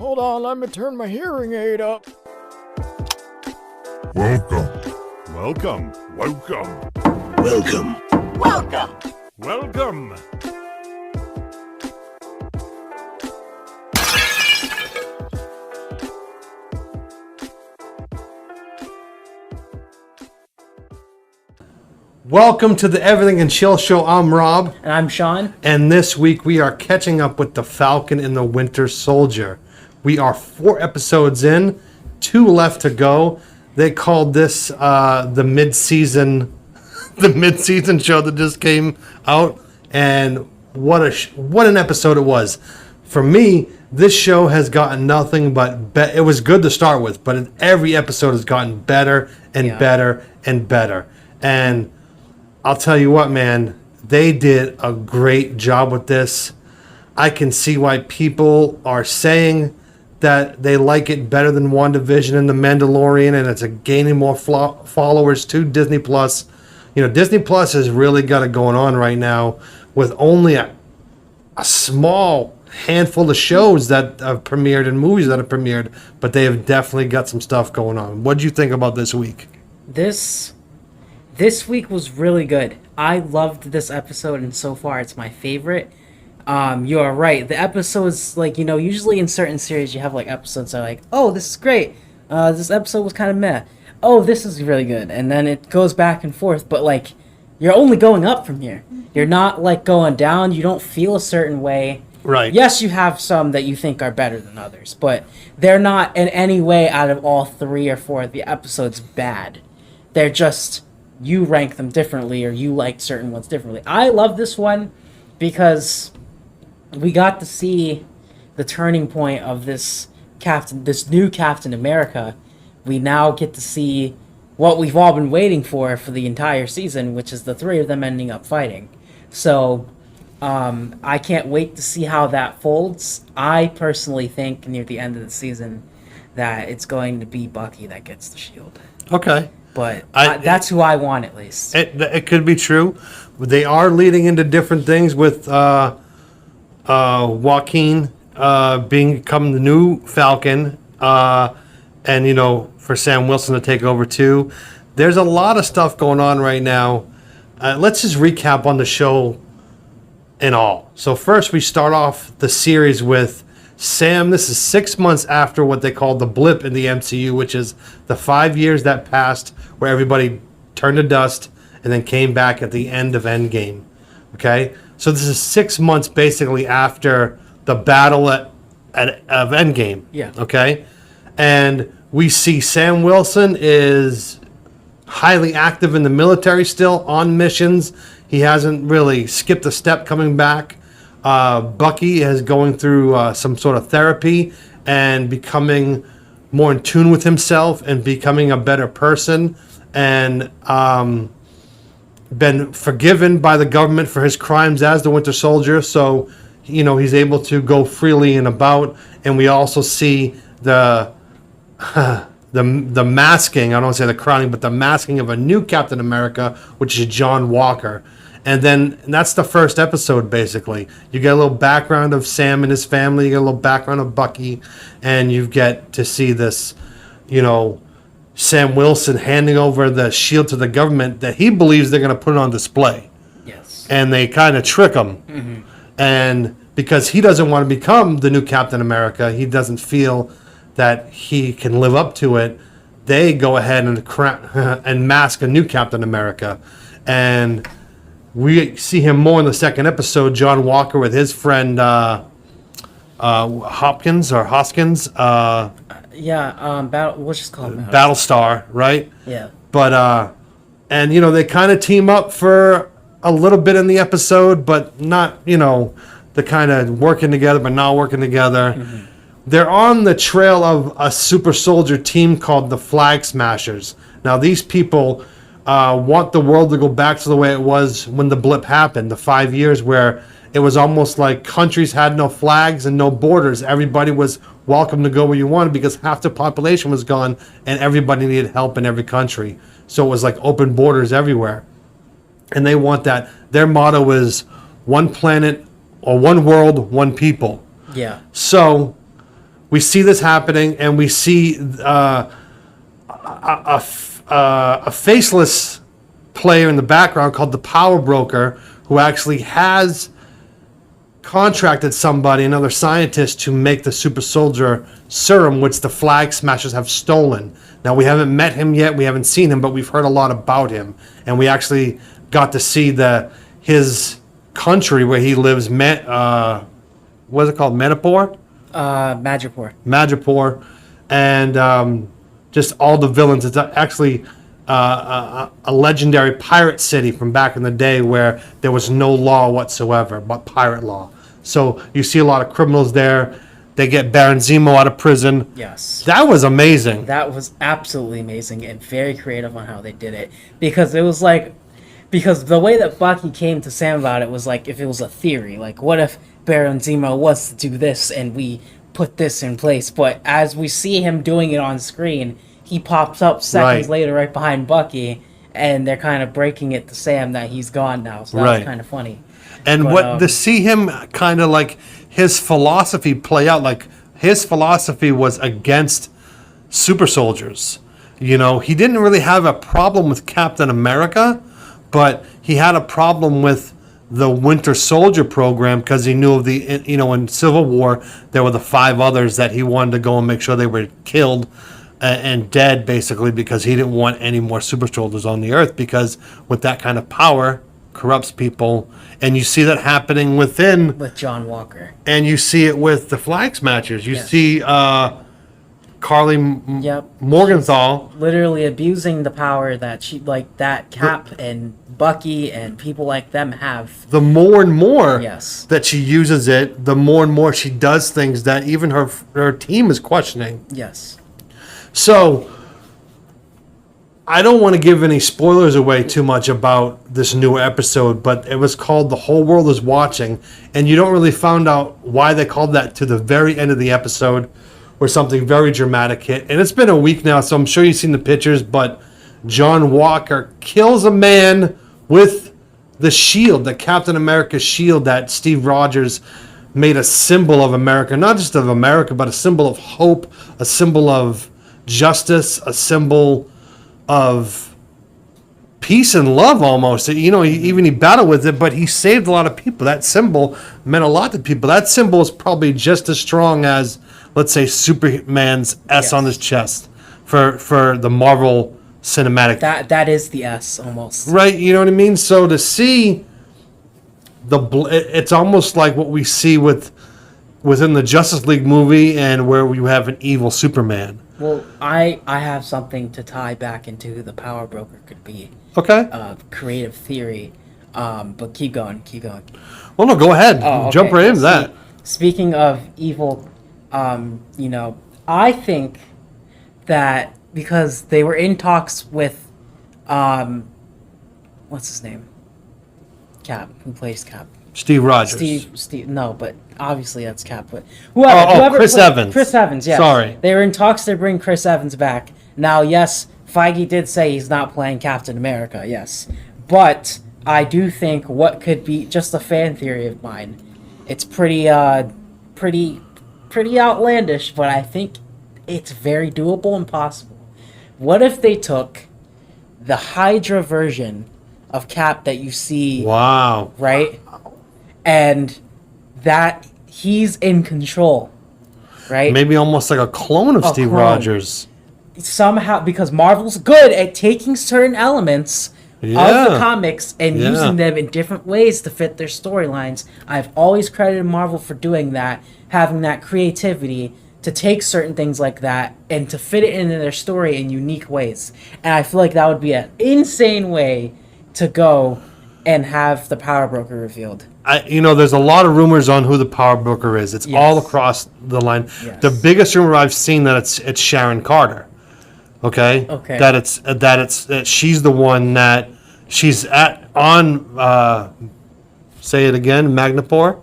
Hold on, let me turn my hearing aid up. Welcome. Welcome. Welcome. Welcome. Welcome! Welcome. Welcome to the Everything and Chill Show. I'm Rob. And I'm Sean. And this week we are catching up with the Falcon and the Winter Soldier. We are 4 episodes in, 2 left to go. They called this the mid-season show that just came out. And what an episode it was. For me, this show has gotten nothing but it was good to start with, but every episode has gotten better and better and better. And I'll tell you what, man, they did a great job with this. I can see why people are saying that they like it better than WandaVision and The Mandalorian, and it's gaining more followers to Disney Plus. You know, Disney Plus has really got it going on right now with only a small handful of shows that have premiered and movies that have premiered, but they have definitely got some stuff going on. What do you think about this week? This week was really good. I loved this episode, and so far it's my favorite. You are right. The episodes, usually in certain series you have episodes that are like, oh, this is great. This episode was kind of meh. Oh, this is really good. And then it goes back and forth, but you're only going up from here. You're not going down. You don't feel a certain way. Right. Yes, you have some that you think are better than others, but they're not in any way out of all 3 or 4 of the episodes bad. They're just, you rank them differently, or you liked certain ones differently. I love this one because we got to see the turning point of this new Captain America. We now get to see what we've all been waiting for the entire season, which is the 3 of them ending up fighting. So, I can't wait to see how that folds. I personally think near the end of the season that it's going to be Bucky that gets the shield. Okay. But that's who I want, at least. It could be true. They are leading into different things with Joaquin become the new Falcon, and for Sam Wilson to take over too. There's a lot of stuff going on right now. Let's just recap on the show in all. So first we start off the series with Sam. This is 6 months after what they call the blip in the MCU, which is the 5 years that passed where everybody turned to dust and then came back at the end of Endgame. Okay? So this is 6 months basically after the battle of Endgame. Yeah. Okay? And we see Sam Wilson is highly active in the military still, on missions. He hasn't really skipped a step coming back. Bucky is going through some sort of therapy and becoming more in tune with himself and becoming a better person, and been forgiven by the government for his crimes as the Winter Soldier. So, he's able to go freely and about. And we also see the masking, I don't want to say the crowning, but the masking of a new Captain America, which is John Walker. And then that's the first episode, basically. You get a little background of Sam and his family. You get a little background of Bucky. And you get to see this, Sam Wilson handing over the shield to the government that he believes they're going to put it on display. Yes. And they kind of trick him. Mm-hmm. And because he doesn't want to become the new Captain America, he doesn't feel that he can live up to it, they go ahead and mask a new Captain America. And we see him more in the second episode, John Walker with his friend Hoskins. We'll just call him Battlestar, right? Yeah. But they kind of team up for a little bit in the episode, but not, the kind of working together but not working together. Mm-hmm. They're on the trail of a super soldier team called the Flag Smashers. Now, these people want the world to go back to the way it was when the blip happened, the 5 years where it was almost like countries had no flags and no borders. Everybody was welcome to go where you wanted because half the population was gone and everybody needed help in every country. So it was like open borders everywhere. And they want that. Their motto is one planet or one world, one people. Yeah. So we see this happening, and we see a faceless player in the background called the Power Broker, who actually has contracted somebody, another scientist, to make the super soldier serum, which the Flag Smashers have stolen. Now, we haven't met him yet, we haven't seen him, but we've heard a lot about him, and we actually got to see his country where he lives. What is it called? Manipur? Madripoor, and just all the villains. It's actually a legendary pirate city from back in the day where there was no law whatsoever but pirate law. So you see a lot of criminals there. They get Baron Zemo out of prison. Yes. That was amazing. That was absolutely amazing and very creative on how they did it. Because it was like, because the way that Bucky came to Sam about it was like, if it was a theory, like what if Baron Zemo was to do this and we put this in place? But as we see him doing it on screen, he pops up seconds later right behind Bucky, and they're kind of breaking it to Sam that he's gone now. So that was kind of funny. And to see him kind of like his philosophy play out, like his philosophy was against super soldiers. You know, he didn't really have a problem with Captain America, but he had a problem with the Winter Soldier program because he knew of the, in Civil War, there were the 5 others that he wanted to go and make sure they were killed and dead, basically, because he didn't want any more super soldiers on the earth, because with that kind of power, corrupts people. And you see that happening with John Walker. And you see it with the Flag Smashers. You see Carly Morgenthau literally abusing the power that Cap and Bucky and people like them have. The more and more that she uses it, the more and more she does things that even her team is questioning. Yes. So I don't want to give any spoilers away too much about this new episode, but it was called The Whole World Is Watching, and you don't really find out why they called that to the very end of the episode, where something very dramatic hit. And it's been a week now, so I'm sure you've seen the pictures, but John Walker kills a man with the shield, the Captain America shield that Steve Rogers made a symbol of America, not just of America, but a symbol of hope, a symbol of justice, a symbol of peace and love almost. He battled with it, but he saved a lot of people. That symbol meant a lot to people. That symbol is probably just as strong as, let's say, Superman's S on his chest for the Marvel cinematic. That is the S almost. Right, you know what I mean? So to see it's almost like what we see within the Justice League movie, and where you have an evil Superman. Well, I have something to tie back into who the Power Broker could be. Okay. Creative theory. But keep going. Well, no, go ahead. Jump right into that. Speaking of evil, I think that because they were in talks with, what's his name? Cap, who plays Cap? Steve Rogers. Steve. No, but obviously that's Cap. But whoever Chris Evans. Chris Evans. Yes. Sorry. They were in talks to bring Chris Evans back. Now, yes, Feige did say he's not playing Captain America. Yes, but I do think what could be just a fan theory of mine. It's pretty outlandish, but I think it's very doable and possible. What if they took the Hydra version of Cap that you see? Wow. Right? And that he's in control, right? Maybe almost like a clone of Steve Rogers. Somehow, because Marvel's good at taking certain elements of the comics and using them in different ways to fit their storylines. I've always credited Marvel for doing that, having that creativity to take certain things like that and to fit it into their story in unique ways. And I feel like that would be an insane way to go and have the Power Broker revealed. There's a lot of rumors on who the Power Broker is. It's all across the line. Yes. The biggest rumor I've seen that it's Sharon Carter. Okay. That she's the one that she's say it again, Madripoor.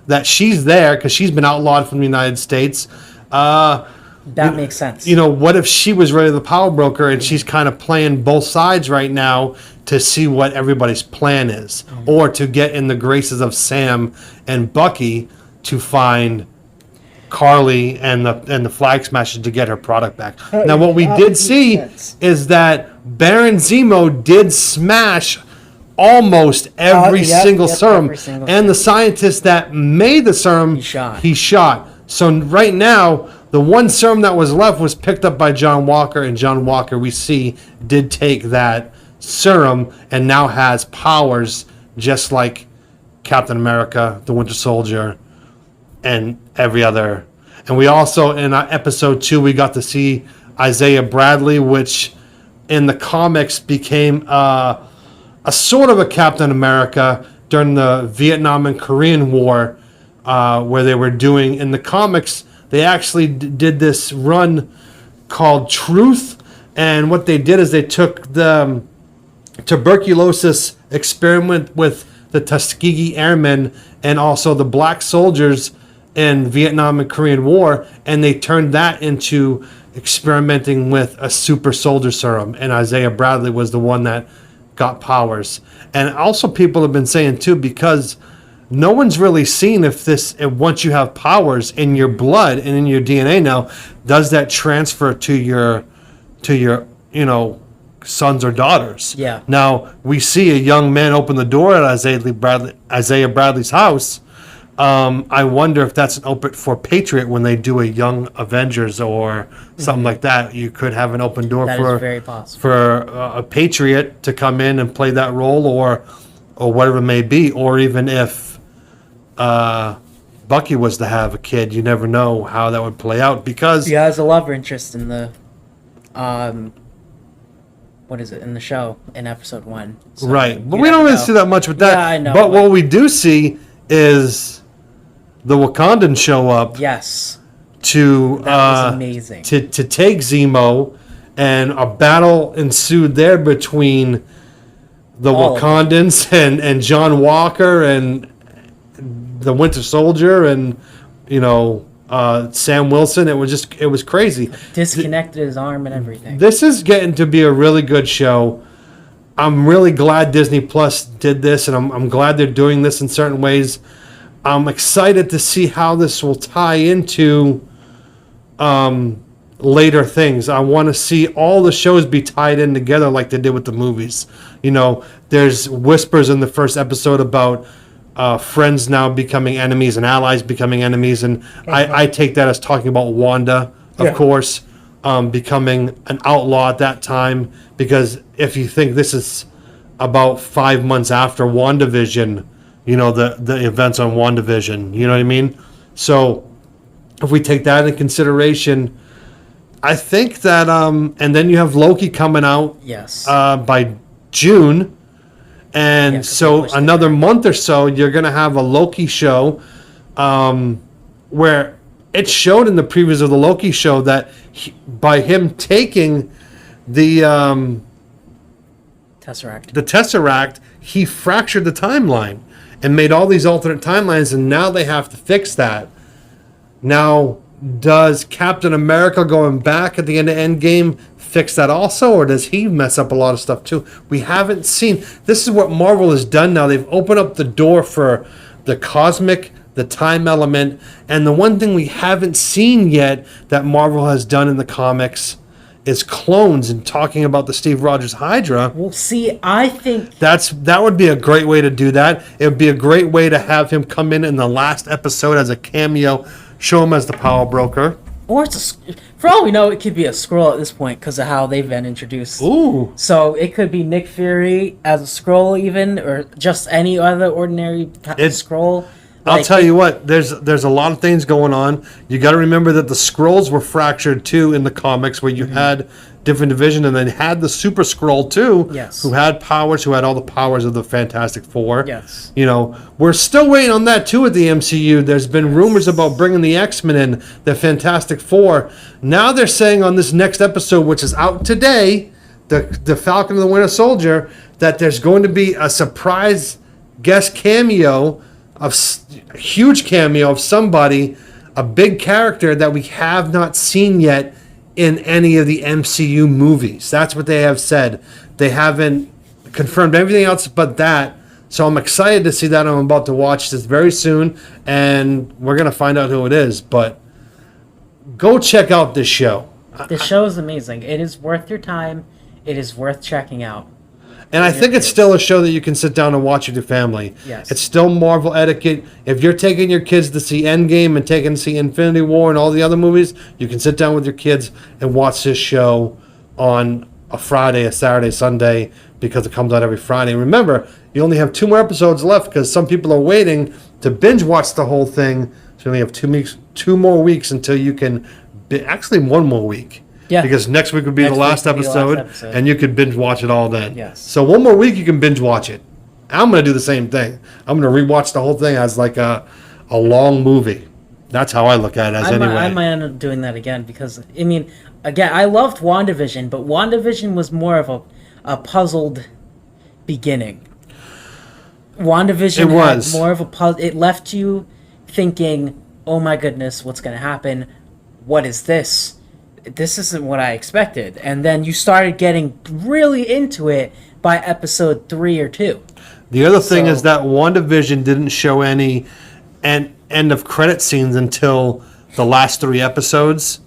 That she's there because she's been outlawed from the United States. That makes sense. What if she was really the Power Broker and she's kind of playing both sides right now to see what everybody's plan is, or to get in the graces of Sam and Bucky to find Carly and the Flag Smashers to get her product back. Now, what we did see is that Baron Zemo did smash almost every single serum, every single and the scientist that made the serum, he shot. So right now, the one serum that was left was picked up by John Walker, and John Walker, we see, did take that serum and now has powers just like Captain America, the Winter Soldier, and every other. And we also, in episode 2, we got to see Isaiah Bradley, which in the comics became a sort of a Captain America during the Vietnam and Korean War, where they were doing, in the comics, they actually did this run called Truth. And what they did is they took the tuberculosis experiment with the Tuskegee Airmen and also the black soldiers in Vietnam and Korean War, and they turned that into experimenting with a super soldier serum. And Isaiah Bradley was the one that got powers. And also people have been saying too, because no one's really seen if once you have powers in your blood and in your DNA now, does that transfer to your sons or daughters? Yeah. Now we see a young man open the door at Isaiah Bradley's house. I wonder if that's an open for Patriot when they do a Young Avengers or something like that. You could have an open door That is very possible. for a Patriot to come in and play that role, or whatever it may be, or even if Bucky was to have a kid, you never know how that would play out, because He has a love interest in the, what is it, in the show, in episode 1. So right, but you we don't never really know. see that much with that. Yeah, I know, But what we do see is the Wakandans show up Yes. to That was amazing. to take Zemo, and a battle ensued there between the All of Wakandans and John Walker and the Winter Soldier and Sam Wilson. It was crazy. Disconnected his arm and everything. This is getting to be a really good show. I'm really glad Disney Plus did this, and I'm glad they're doing this in certain ways. I'm excited to see how this will tie into later things. I want to see all the shows be tied in together like they did with the movies. There's whispers in the first episode about friends now becoming enemies and allies becoming enemies, and I take that as talking about Wanda, of course, becoming an outlaw at that time, because if you think this is about 5 months after WandaVision, the events on WandaVision, you know what I mean? So if we take that into consideration, I think that, and then you have Loki coming out Yes. by June. And Yeah, 'cause they so pushed it another month or so, you're going to have a Loki show where it showed in the previews of the Loki show that by him taking the Tesseract, he fractured the timeline and made all these alternate timelines, and now they have to fix that. Now, does Captain America going back at the end of Endgame fix that also, or does he mess up a lot of stuff too? We haven't seen. This is what Marvel has done now. They've opened up the door for the cosmic, the time element, and the one thing we haven't seen yet that Marvel has done in the comics is clones, and talking about the Steve Rogers Hydra. Well, see, I think That would be a great way to do that. It would be a great way to have him come in the last episode as a cameo, show him as the power broker. Or for all we know, it could be a Skrull at this point because of how they've been introduced. Ooh. So it could be Nick Fury as a Skrull, even, or just any other ordinary Skrull. I'll tell you what. There's a lot of things going on. You got to remember that the Skrulls were fractured too in the comics, where you had different division, and then had the Super Skrull too, Yes. who had powers, who had all the powers of the Fantastic Four. Yes. We're still waiting on that too at the MCU. There's been rumors about bringing the X-Men in, the Fantastic Four. Now they're saying on this next episode, which is out today, the Falcon and the Winter Soldier, that there's going to be a surprise guest cameo, a huge cameo of somebody, a big character that we have not seen yet in any of the MCU movies. That's what they have said. They haven't confirmed everything else but that. So I'm excited to see that. I'm about to watch this very soon, and we're going to find out who it is. But go check out this show. The show is amazing. It is worth your time. It is worth checking out. And I think it's still a show that you can sit down and watch with your family. Yes. It's still Marvel etiquette. If you're taking your kids to see Endgame and taking to see Infinity War and all the other movies, you can sit down with your kids and watch this show on a Friday, a Saturday, Sunday, because it comes out every Friday. Remember, you only have 2 more episodes left because some people are waiting to binge watch the whole thing. So you only have 2 more weeks until you can, actually 1 more week. Yeah. Because next week would be the last episode, and you could binge watch it all then. Yes. So 1 more week you can binge watch it. I'm going to do the same thing. I'm going to rewatch the whole thing as like a long movie. That's how I look at it anyway. I might end up doing that again because, I mean, again, I loved WandaVision, but WandaVision was more of a puzzled beginning. WandaVision had more of a puzzle. It left you thinking, oh my goodness, what's going to happen? What is this? This isn't what I expected. And then you started getting really into it by episode 3 or 2. The other thing is that WandaVision didn't show any end of credit scenes until the last 3 episodes.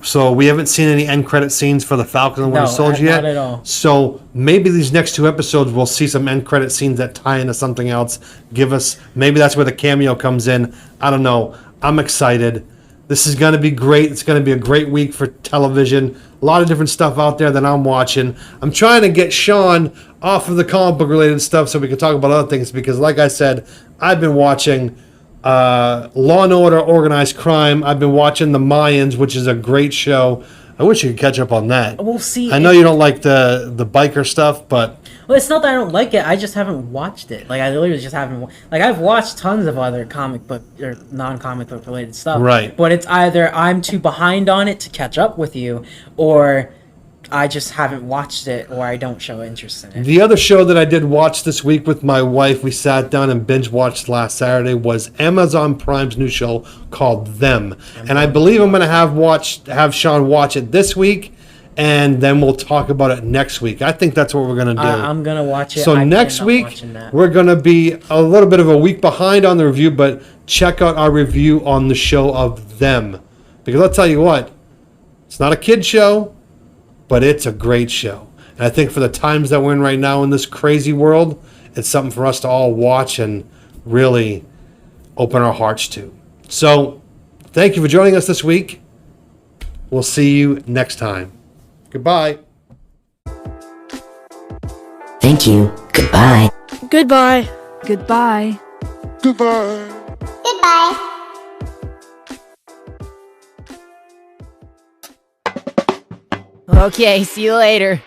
So we haven't seen any end credit scenes for the Falcon and Winter Soldier yet. Not at all. So maybe these next 2 episodes we'll see some end credit scenes that tie into something else. Maybe that's where the cameo comes in. I don't know. I'm excited. This is going to be great. It's going to be a great week for television. A lot of different stuff out there that I'm watching. I'm trying to get Sean off of the comic book related stuff so we can talk about other things because, like I said, I've been watching Law & Order Organized Crime. I've been watching The Mayans, which is a great show. I wish you could catch up on that. We'll see. I know you don't like the biker stuff, but... Well, it's not that I don't like it. I just haven't watched it. Like, I literally just haven't... Like, I've watched tons of other comic book or non-comic book related stuff. Right. But it's either I'm too behind on it to catch up with you, or I just haven't watched it, or I don't show interest in it. The other show that I did watch this week with my wife, we sat down and binge watched last Saturday, was Amazon Prime's new show called Them. And I believe I'm going to have Sean watch it this week, and then we'll talk about it next week. I think that's what we're going to do. I'm going to watch it. So next week, we're going to be a little bit of a week behind on the review, but check out our review on the show of Them. Because I'll tell you what, it's not a kid show, but it's a great show. And I think for the times that we're in right now in this crazy world, it's something for us to all watch and really open our hearts to. So thank you for joining us this week. We'll see you next time. Goodbye. Thank you. Goodbye. Goodbye. Goodbye. Goodbye. Goodbye. Okay, see you later.